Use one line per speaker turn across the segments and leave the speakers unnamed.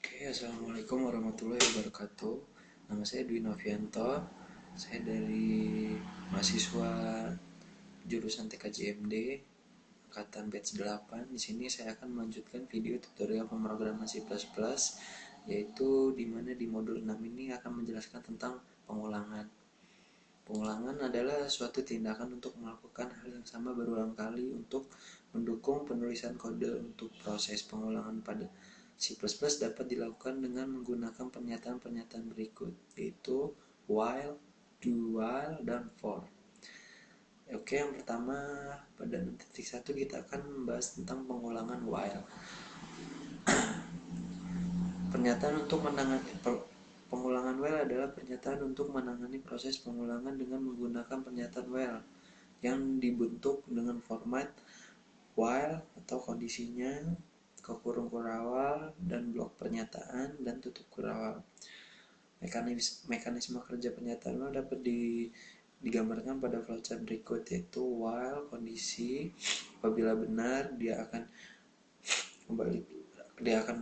Assalamualaikum warahmatullahi wabarakatuh. Nama saya Dwi Novianto. Saya dari mahasiswa jurusan TKJMD angkatan batch 8. Di sini saya akan melanjutkan video tutorial pemrograman C++, yaitu di mana di modul 6 ini akan menjelaskan tentang pengulangan. Pengulangan adalah suatu tindakan untuk melakukan hal yang sama berulang kali untuk mendukung penulisan kode. Untuk proses pengulangan pada C++ dapat dilakukan dengan menggunakan pernyataan-pernyataan berikut, yaitu while, do while, dan for. Oke, yang pertama pada titik 1 kita akan membahas tentang pengulangan while. Pernyataan untuk menangani pengulangan while adalah pernyataan untuk menangani proses pengulangan dengan menggunakan pernyataan while yang dibentuk dengan format while atau kondisinya, ke kurung kurawal, dan blok pernyataan, dan tutup kurawal. Mekanisme kerja pernyataan while dapat digambarkan pada flowchart berikut, yaitu while kondisi, apabila benar dia akan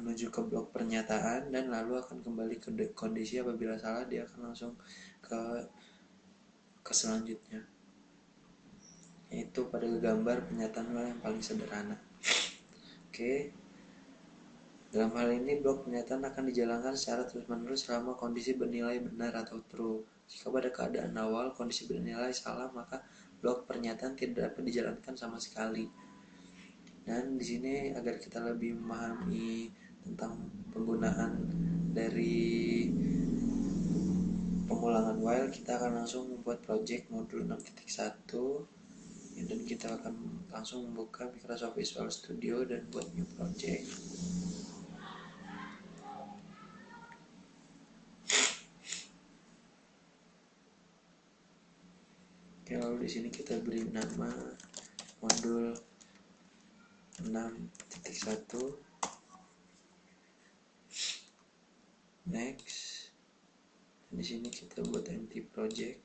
menuju ke blok pernyataan, dan lalu akan kembali ke kondisi. Apabila salah dia akan langsung ke selanjutnya, yaitu pada gambar pernyataan while yang paling sederhana. Oke. Dalam hal ini, blok pernyataan akan dijalankan secara terus-menerus selama kondisi bernilai benar atau true. Jika pada keadaan awal kondisi bernilai salah, maka blok pernyataan tidak dapat dijalankan sama sekali. Dan di sini agar kita lebih memahami tentang penggunaan dari pengulangan while, kita akan langsung membuat project modul 6.1, dan kita akan langsung membuka Microsoft Visual Studio dan buat new project. Oke, lalu di sini kita beri nama modul 6.1, next. Dan di sini kita buat empty project,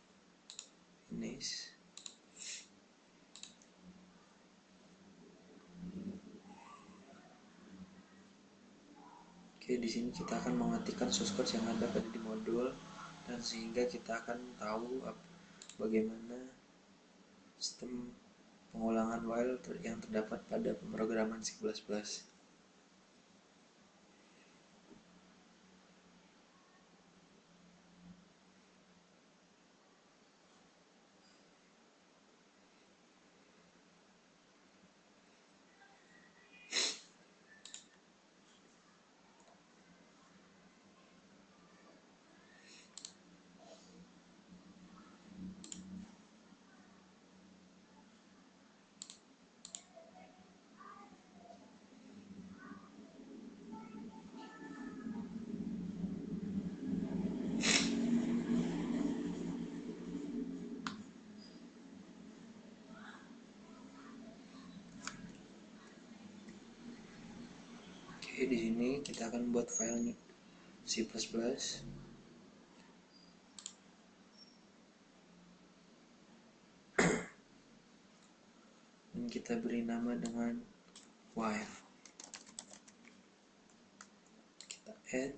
finish. Oke, di sini kita akan mengetikkan source code yang ada pada di modul, dan sehingga kita akan tahu bagaimana sistem pengulangan while yang terdapat pada pemrograman C++. Oke, di sini kita akan buat file C++. Dan kita beri nama dengan while. Kita add.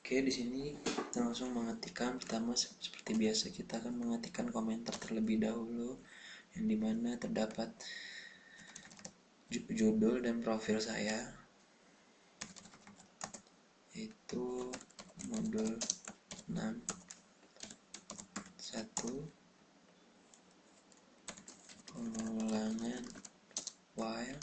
Oke, di sini kita langsung mengetikkan. Pertama, seperti biasa, kita akan mengetikkan komentar terlebih dahulu, yang dimana terdapat judul dan profil saya, yaitu modul 6.1 pengulangan while.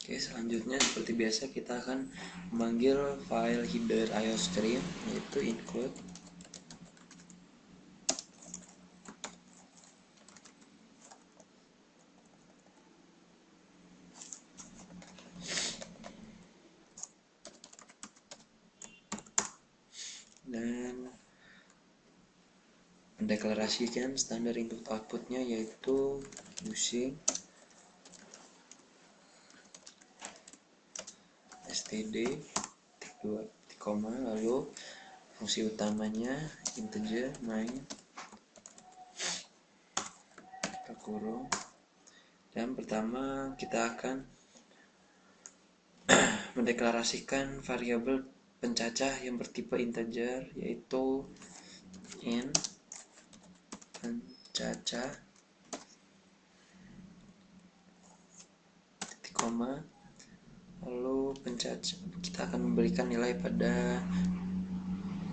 Oke, selanjutnya seperti biasa kita akan memanggil file header IOStream, yaitu include. mendeklarasikan standar input outputnya, yaitu using std dua koma, lalu fungsi utamanya integer main kurung. Dan pertama kita akan mendeklarasikan variabel pencacah yang bertipe integer, yaitu int pencacah titik koma, lalu pencacah kita akan memberikan nilai pada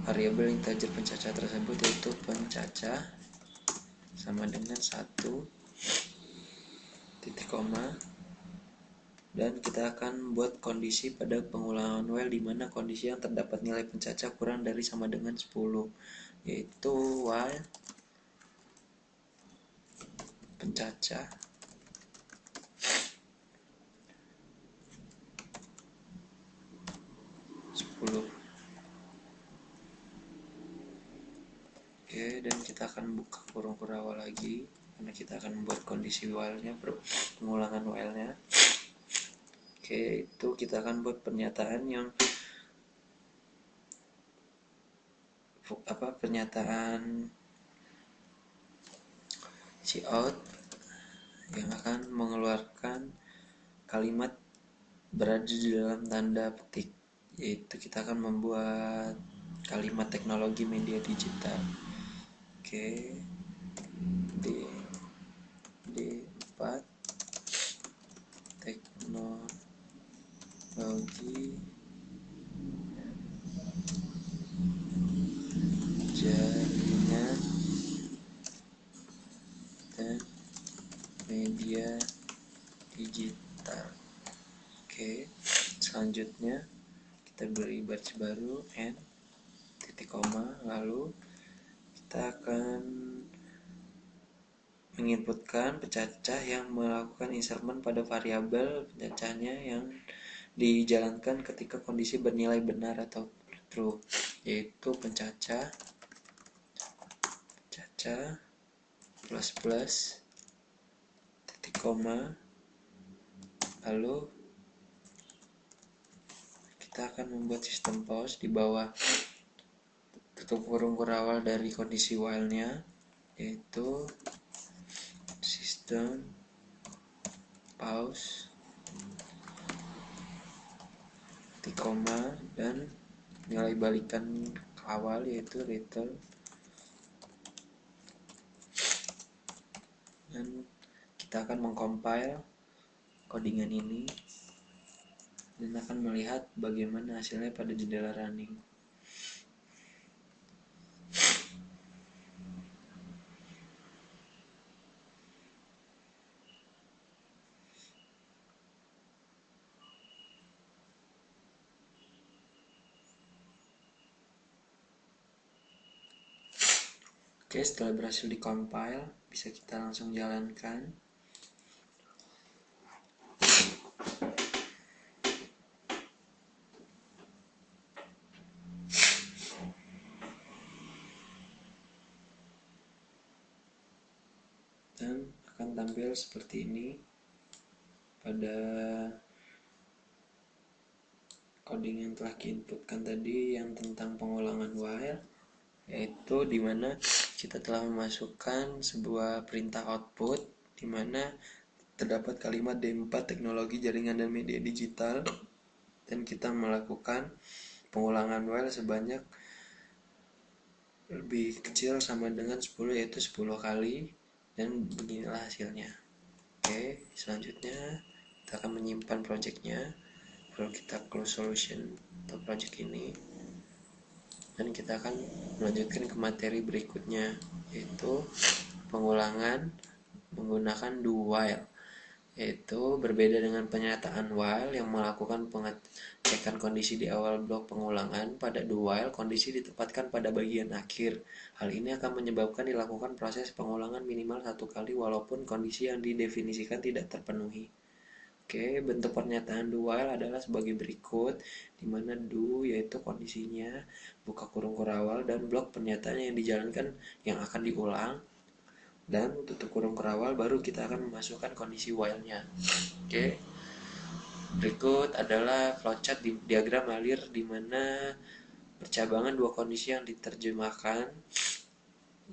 variabel integer pencacah tersebut, yaitu pencacah sama dengan 1 titik koma, dan kita akan buat kondisi pada pengulangan while di mana kondisi yang terdapat nilai pencacah kurang dari sama dengan 10, yaitu while pencacah dan kita akan buka kurung awal lagi karena kita akan membuat kondisi while-nya, pengulangan while-nya. Itu kita akan buat pernyataan yang pernyataan cout yang akan mengeluarkan kalimat berada di dalam tanda petik, yaitu kita akan membuat kalimat teknologi media digital. D4 teknologi jaringan dan media digital. Selanjutnya kita beri baris baru n titik koma, lalu kita akan menginputkan pencacah yang melakukan insertion pada variabel pencacahnya yang dijalankan ketika kondisi bernilai benar atau true, yaitu pencacah plus titik koma, lalu kita akan membuat sistem pause di bawah tutup kurung awal dari kondisi while-nya, yaitu sistem pause titik koma, dan nilai balikan ke awal yaitu return, dan kita akan mengcompile codingan ini dan akan melihat bagaimana hasilnya pada jendela running. Setelah berhasil di-compile, bisa kita langsung jalankan. Dan akan tampil seperti ini pada coding yang telah diinputkan tadi yang tentang pengulangan while, yaitu dimana kita telah memasukkan sebuah perintah output dimana terdapat kalimat D4 teknologi jaringan dan media digital, dan kita melakukan pengulangan while sebanyak lebih kecil sama dengan 10, yaitu 10 kali, dan beginilah hasilnya. Selanjutnya kita akan menyimpan projectnya, lalu kita close solution untuk project ini, dan kita akan melanjutkan ke materi berikutnya, yaitu pengulangan menggunakan do while, yaitu berbeda dengan pernyataan while yang melakukan pengecekan kondisi di awal blok pengulangan. Pada do while, kondisi ditempatkan pada bagian akhir. Hal ini akan menyebabkan dilakukan proses pengulangan minimal 1 kali walaupun kondisi yang didefinisikan tidak terpenuhi. Oke, bentuk pernyataan do while adalah sebagai berikut, di mana do yaitu kondisinya, buka kurung kurawal, dan blok pernyataan yang dijalankan yang akan diulang, dan tutup kurung kurawal baru kita akan memasukkan kondisi while-nya. Oke. Berikut adalah flowchart di diagram alir di mana percabangan dua kondisi yang diterjemahkan,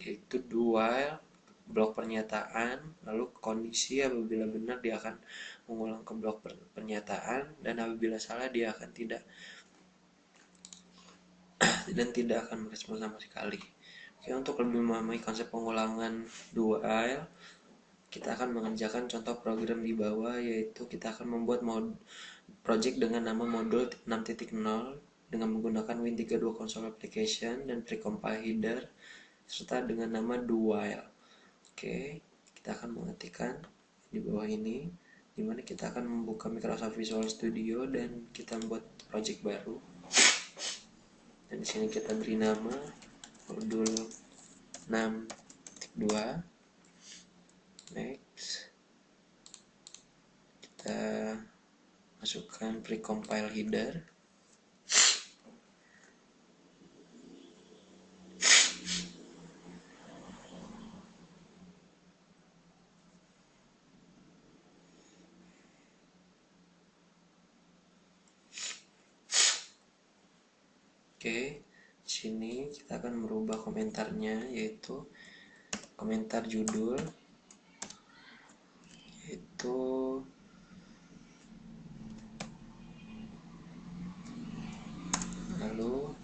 yaitu do while, blok pernyataan, lalu kondisi apabila benar dia akan mengulang ke blok pernyataan, dan apabila salah dia akan tidak akan merespon sama sekali. Oke, untuk lebih memahami konsep pengulangan do while, kita akan mengerjakan contoh program di bawah, yaitu kita akan membuat project dengan nama modul 6.0 dengan menggunakan Win32 console application dan precompile header serta dengan nama do while. Oke, kita akan mengetikkan di bawah ini, dimana kita akan membuka Microsoft Visual Studio dan kita membuat project baru. Dan di sini kita beri nama modul 6.2. Next, kita masukkan precompile header. Oke, di sini kita akan merubah komentarnya, yaitu komentar judul, yaitu lalu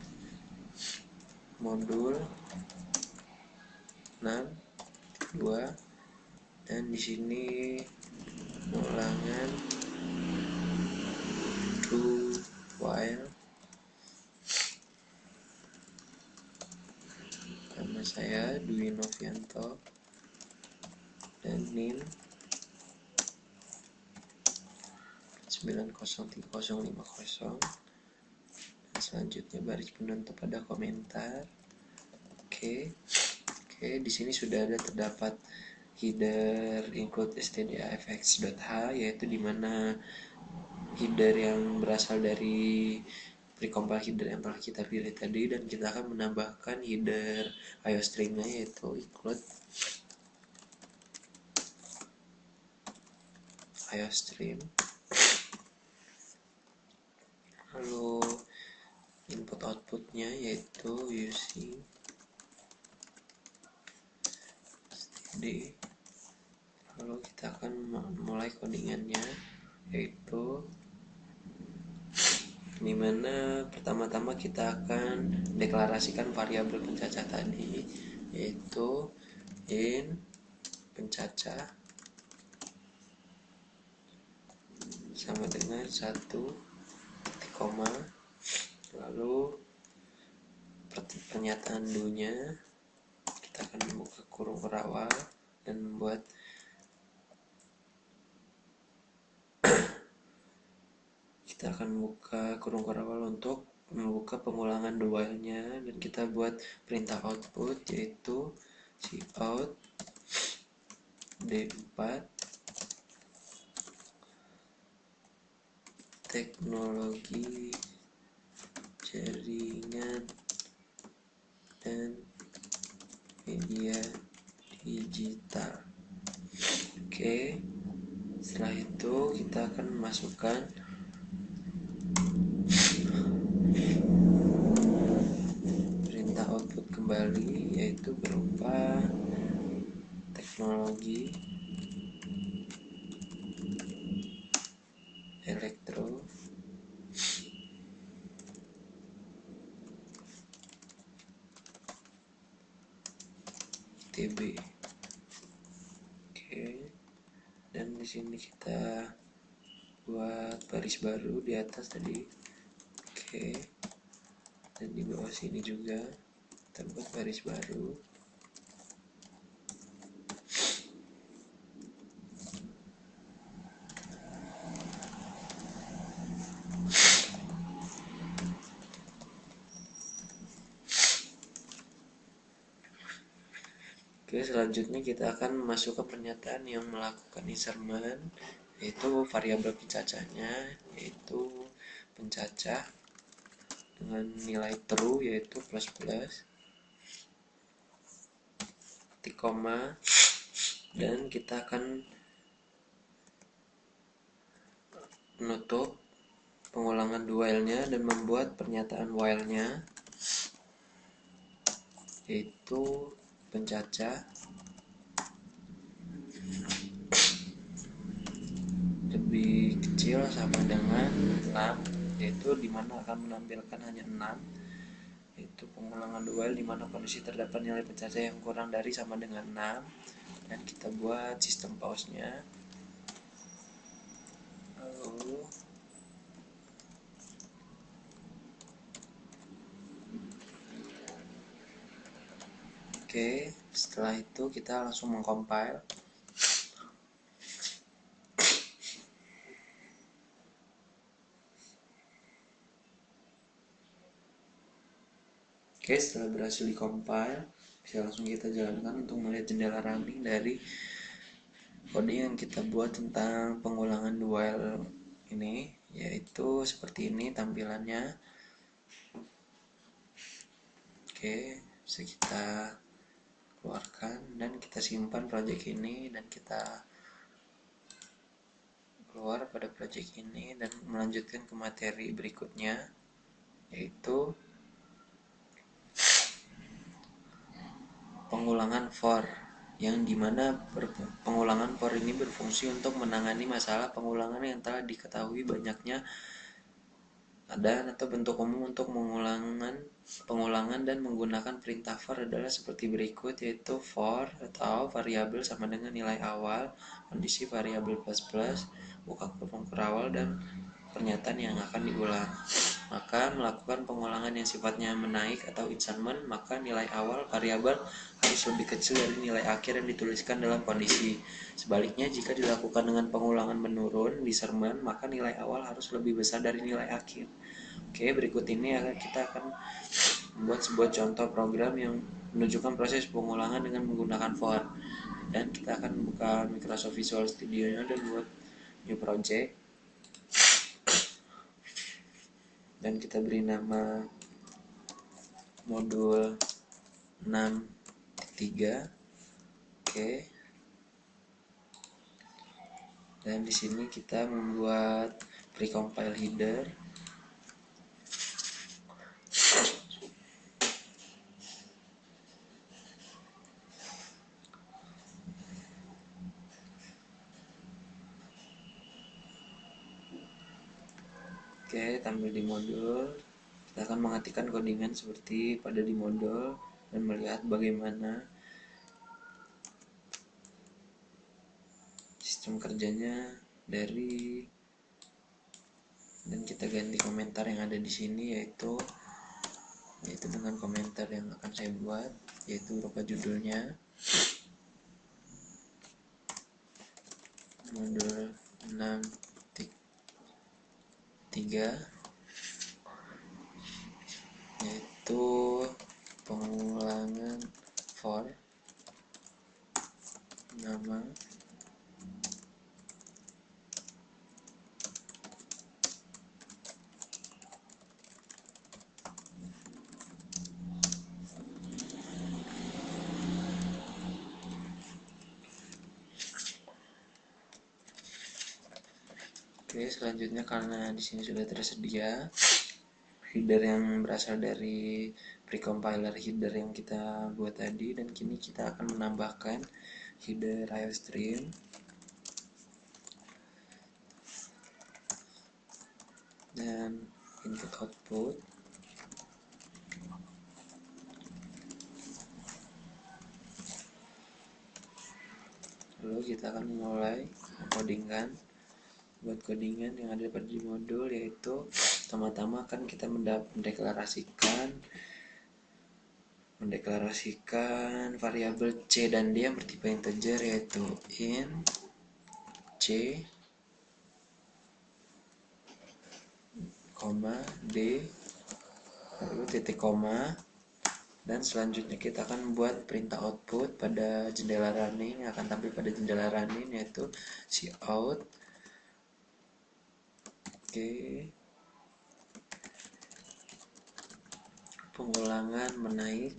modul 6.2, dan di sini ulangan do while. Nama saya Dwi Novianto dan NIM 903050. Dan selanjutnya baris penutup pada komentar. Oke, di sini sudah ada terdapat header include stdafx.h, yaitu dimana header yang berasal dari precompile header yang telah kita pilih tadi, dan kita akan menambahkan header iostream-nya, yaitu include iostream. Lalu input outputnya yaitu using std. Lalu kita akan mulai codingannya, yaitu dimana pertama-tama kita akan deklarasikan variabel pencacah tadi, yaitu in pencacah sama dengan 1 titik koma, lalu pernyataan do-nya kita akan membuka kurung kurawal dan membuat kita akan membuka kurung kurawal untuk membuka pengulangan do while-nya, dan kita buat perintah output, yaitu cout d4 teknologi jaringan dan media digital. Oke, setelah itu kita akan memasukkan perintah output kembali, yaitu berupa teknologi elektro ITB. Oke, dan di sini kita buat baris baru di atas tadi. Oke, dan di bawah sini juga kita buat baris baru. Oke, selanjutnya kita akan masuk ke pernyataan yang melakukan insertion, yaitu variabel pencacahnya, yaitu pencacah dengan nilai true yaitu plus plus, titik koma, dan kita akan menutup pengulangan while-nya dan membuat pernyataan while-nya, yaitu pencacah lebih kecil sama dengan 6, yaitu dimana akan menampilkan hanya 6, yaitu pengulangan while dimana kondisi terdapat nilai pencacah yang kurang dari sama dengan 6. Dan kita buat sistem pause-nya. Lalu oke, setelah itu kita langsung mengcompile. Oke, setelah berhasil di-compile, bisa langsung kita jalankan untuk melihat jendela running dari kode yang kita buat tentang pengulangan while ini, yaitu seperti ini tampilannya. Oke, bisa kita keluarkan dan kita simpan project ini, dan kita keluar pada project ini dan melanjutkan ke materi berikutnya, yaitu pengulangan for, yang dimana pengulangan for ini berfungsi untuk menangani masalah pengulangan yang telah diketahui banyaknya dan atau bentuk umum untuk pengulangan dan menggunakan perintah for adalah seperti berikut, yaitu for atau variabel sama dengan nilai awal, kondisi variabel plus plus, buka kurung awal, dan pernyataan yang akan diulang. Maka melakukan pengulangan yang sifatnya menaik atau increment, maka nilai awal variabel harus lebih kecil dari nilai akhir yang dituliskan dalam kondisi. Sebaliknya, jika dilakukan dengan pengulangan menurun discernment, maka nilai awal harus lebih besar dari nilai akhir. Oke, berikut ini kita akan membuat sebuah contoh program yang menunjukkan proses pengulangan dengan menggunakan for. Dan kita akan buka Microsoft Visual Studio-nya dan buat new project. Dan kita beri nama modul 6.3. Oke. Dan di sini kita membuat precompile header. Oke, tampil di modul. Kita akan mengetikkan codingan seperti pada di modul dan melihat bagaimana sistem kerjanya dari, dan kita ganti komentar yang ada di sini, yaitu dengan komentar yang akan saya buat, yaitu berupa judulnya modul 6.3, yaitu pengulangan for, nama, Oke, selanjutnya karena di sini sudah tersedia header yang berasal dari precompiler header yang kita buat tadi, dan kini kita akan menambahkan header IOStream dan input output. Lalu kita akan mulai codingan. Buat codingan yang ada pada di modul, yaitu pertama-tama akan kita mendeklarasikan variabel C dan D yang bertipe integer, yaitu int C, D, lalu titik koma, dan selanjutnya kita akan membuat perintah output pada jendela running yang akan tampil pada jendela running, yaitu cout Oke, pengulangan menaik.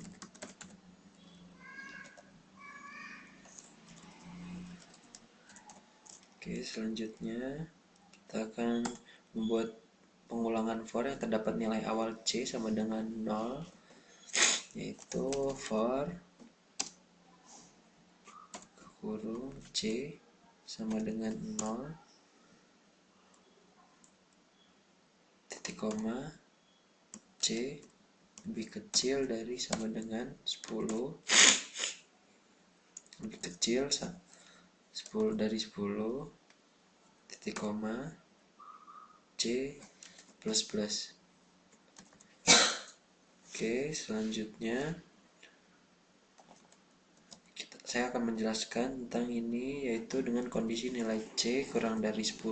Oke, selanjutnya kita akan membuat pengulangan for yang terdapat nilai awal C sama dengan 0, yaitu for kurung C sama dengan 0 titik koma C lebih kecil dari sama dengan 10, lebih kecil 10 dari 10 titik koma C plus plus. Oke, selanjutnya saya akan menjelaskan tentang ini, yaitu dengan kondisi nilai C kurang dari 10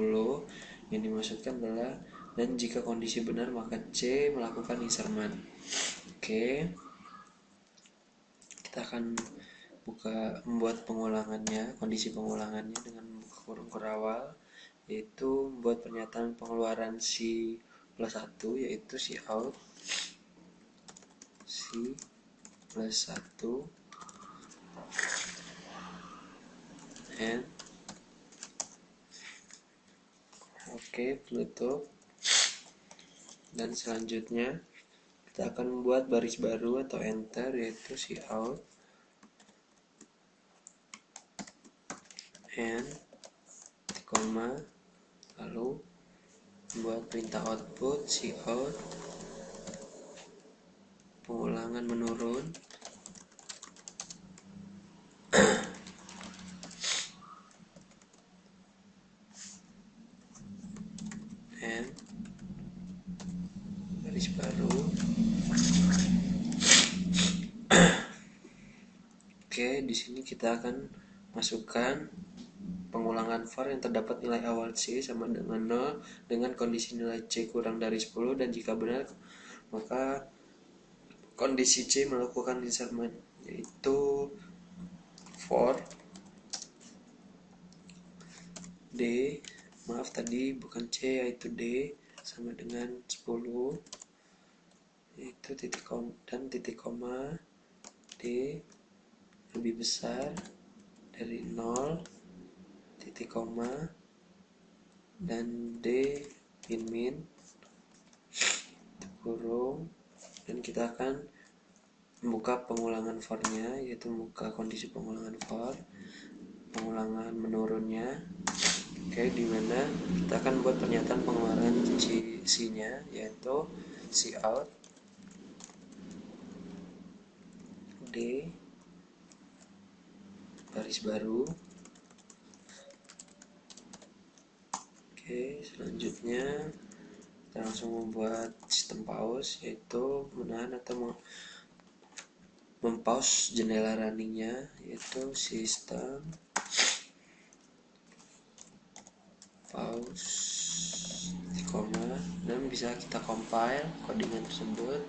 yang dimaksudkan adalah, dan jika kondisi benar maka C melakukan insertion. Oke, kita akan membuat pengulangannya, kondisi pengulangannya dengan membuka kurung kurawal, yaitu membuat pernyataan pengeluaran C plus 1, yaitu C out C plus 1 and oke, tutup. Dan selanjutnya kita akan membuat baris baru atau enter, yaitu C out and koma, lalu membuat perintah output C out pengulangan menurun and baris baru. Oke, di sini kita akan masukkan pengulangan for yang terdapat nilai awal C sama dengan 0 dengan kondisi nilai C kurang dari 10, dan jika benar maka kondisi C melakukan insertion, yaitu for D, maaf tadi bukan C yaitu D sama dengan 10, yaitu titik koma dan titik koma D lebih besar dari 0 titik koma dan D min kurung, dan kita akan membuka pengulangan for-nya, yaitu membuka kondisi pengulangan for, pengulangan menurunnya. Oke, dimana kita akan buat pernyataan pengeluaran C-nya, yaitu C out D baris baru. Oke, selanjutnya kita langsung membuat sistem pause, yaitu menahan atau mempause jendela runningnya, yaitu sistem pause koma, dan bisa kita compile codingan tersebut.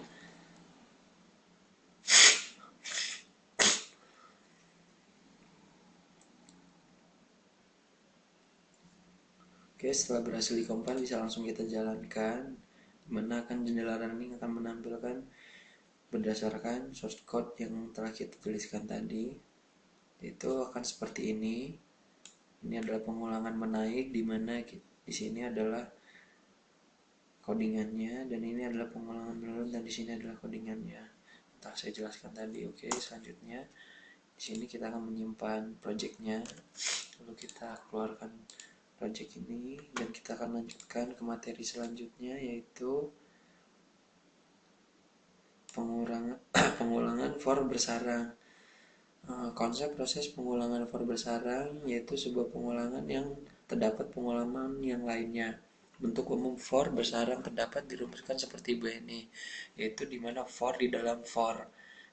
Oke, setelah berhasil dikompil bisa langsung kita jalankan, dimana akan jendela running akan menampilkan berdasarkan source code yang telah kita tuliskan tadi, itu akan seperti ini. Ini adalah pengulangan menaik, dimana di sini adalah codingannya, dan ini adalah pengulangan menurun, dan di sini adalah codingannya. Entah saya jelaskan tadi. Oke, selanjutnya di sini kita akan menyimpan projectnya, lalu kita keluarkan project ini, dan kita akan lanjutkan ke materi selanjutnya, yaitu pengulangan for bersarang. Konsep proses pengulangan for bersarang yaitu sebuah pengulangan yang terdapat pengulangan yang lainnya. Bentuk umum for bersarang terdapat dirumuskan seperti begini, yaitu dimana for di dalam for,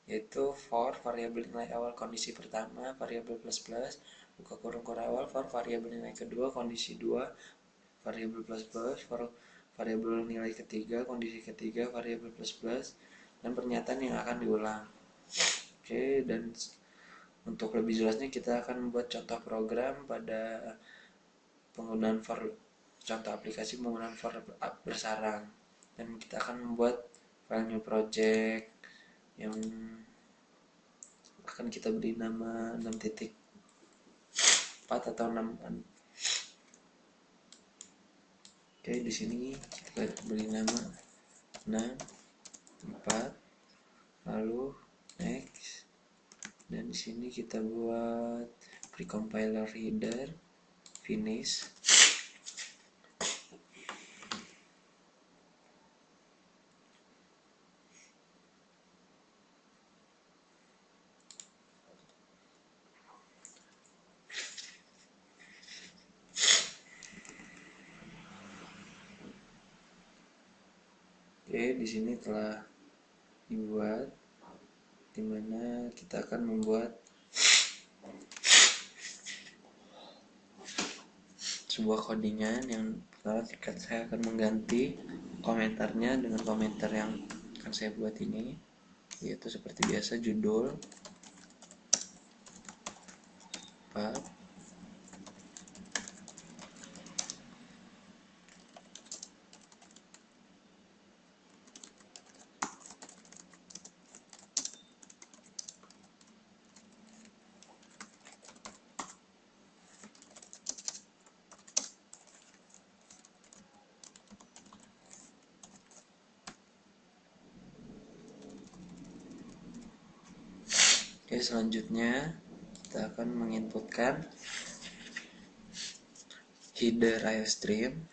yaitu for variabel nilai awal kondisi pertama variabel plus plus buka kurung kurawal, for variabel nilai kedua kondisi 2 variabel plus plus, for variabel nilai ketiga kondisi ketiga variabel plus plus, dan pernyataan yang akan diulang. Oke, dan untuk lebih jelasnya kita akan membuat contoh program pada penggunaan for contoh aplikasi penggunaan for bersarang, dan kita akan membuat file new project yang akan kita beri nama 6.4 atau 6. Oke, di sini kita beri nama 6.4, lalu next, dan di sini kita buat precompiler header finish. Oke, di sini telah dibuat, dimana kita akan membuat sebuah codingan. Yang pertama saya akan mengganti komentarnya dengan komentar yang akan saya buat ini, yaitu seperti biasa judul 4, Oke, selanjutnya kita akan menginputkan header IOStream,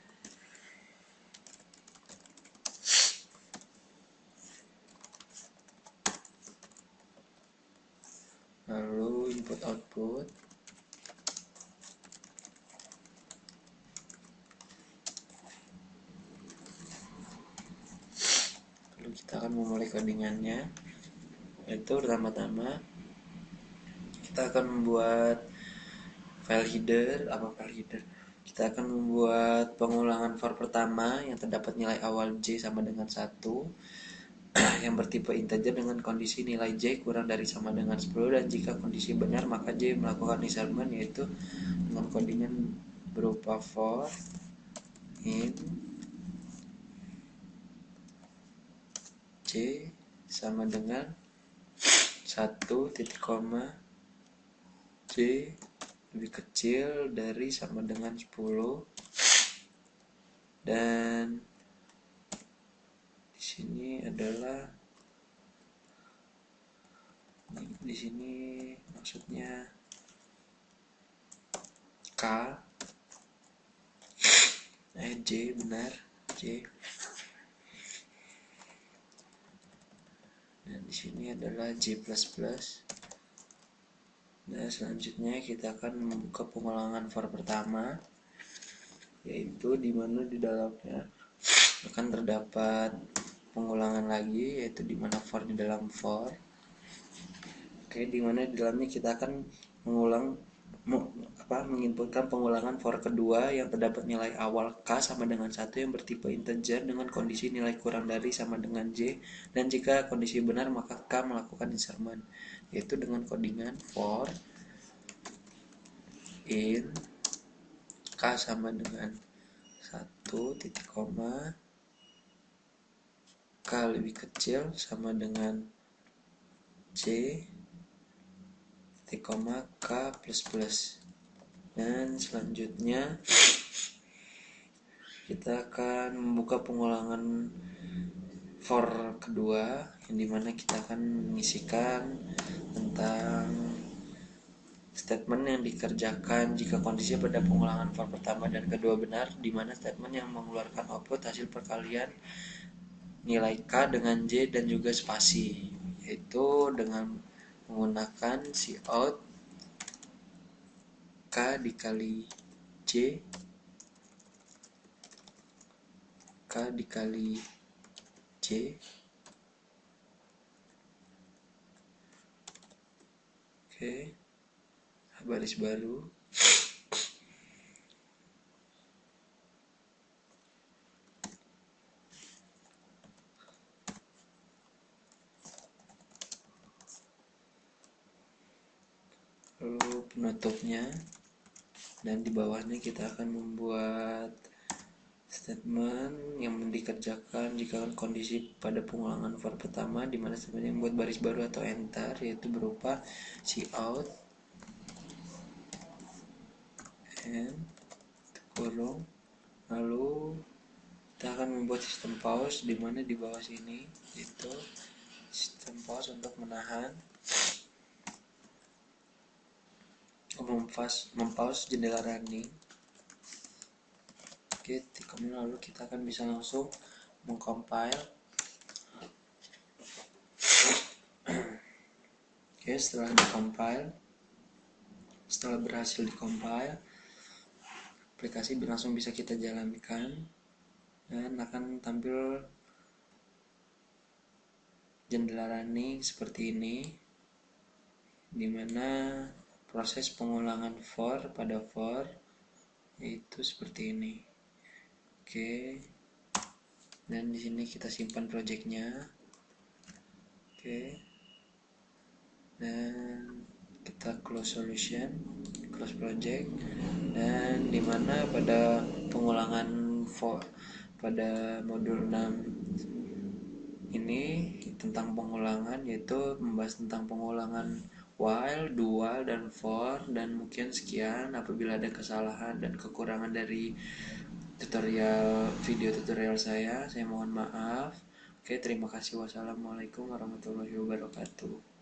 lalu input output, lalu kita akan memulai codingannya, yaitu pertama-tama kita akan membuat file header. Kita akan membuat pengulangan for pertama yang terdapat nilai awal J sama dengan 1 yang bertipe integer dengan kondisi nilai J kurang dari sama dengan 10, dan jika kondisi benar maka J melakukan insertion, yaitu dengan codingan berupa for in J sama dengan 1 titik koma J lebih kecil dari sama dengan 10, dan di sini adalah di sini maksudnya K J benar J, dan di sini adalah J++. Nah, selanjutnya kita akan membuka pengulangan for pertama, yaitu dimana di dalamnya akan terdapat pengulangan lagi, yaitu dimana for di dalam for. Oke, dimana di dalamnya kita akan menginputkan pengulangan for kedua yang terdapat nilai awal K sama dengan 1 yang bertipe integer dengan kondisi nilai kurang dari sama dengan J, dan jika kondisi benar maka K melakukan insertion, yaitu dengan codingan for in K sama dengan 1 titik koma K lebih kecil sama dengan J titik koma K plus plus. Dan selanjutnya kita akan membuka pengulangan for kedua, yang dimana kita akan mengisikan tentang statement yang dikerjakan jika kondisi pada pengulangan for pertama dan kedua benar, dimana statement yang mengeluarkan output hasil perkalian nilai K dengan J dan juga spasi, yaitu dengan menggunakan cout K dikali J, K dikali J. Oke, baris baru. Lalu penutupnya, dan di bawahnya kita akan membuat Statement yang dikerjakan jika kondisi pada pengulangan for pertama di mana statement membuat baris baru atau enter, yaitu berupa cout and kurung. Lalu kita akan membuat sistem pause di mana di bawah sini itu sistem pause untuk menahan mempause jendela running. Oke, kemudian lalu kita akan bisa langsung mengcompile. Oke, setelah berhasil dicompile, aplikasi langsung bisa kita jalankan dan akan tampil jendela running seperti ini, dimana proses pengulangan for pada for yaitu seperti ini. Oke, dan di sini kita simpan projectnya. Oke, dan kita close project, dan dimana pada pengulangan for pada modul 6 ini tentang pengulangan, yaitu membahas tentang pengulangan while, dual, dan for, dan mungkin sekian. Apabila ada kesalahan dan kekurangan dari video tutorial saya mohon maaf. Oke, terima kasih. Wassalamualaikum warahmatullahi wabarakatuh.